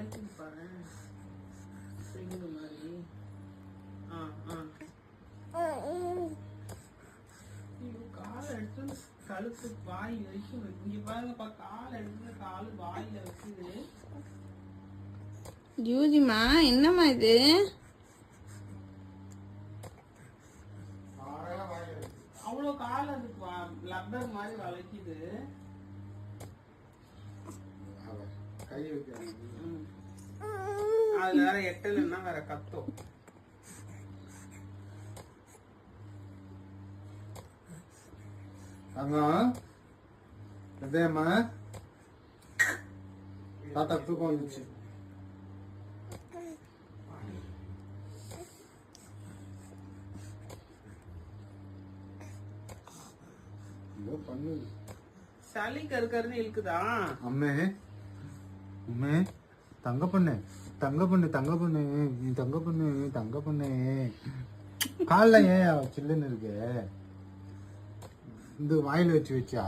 வளைக்குது பாரு, சிங்கு மாதிரி. காலை எடுத்து கழுத்து வாய் வரைக்கும் இங்க பாருங்கப்பா, காலை எடுத்து காலு வாயில வைக்குது. ஜூஜிமா என்னம்மா இது? அவ்வளோ கால் அது லப்பர் மாதிரி வளைக்குது. அதுல வேற எட்டலைன்னா வேற கத்தோம். அம்மா தாத்தா தூக்கம் வந்துச்சு. சளி கருக்கருன்னு இழுக்குதா? அம்மே அம்மே தங்க பொண்ணு தங்க பொண்ணு தங்க பொண்ணு நீ தங்க பொண்ணு தங்க பொண்ணு காலைல ஏன் சில்லுன்னு இருக்கு? இந்த வாயில வச்சு வச்சா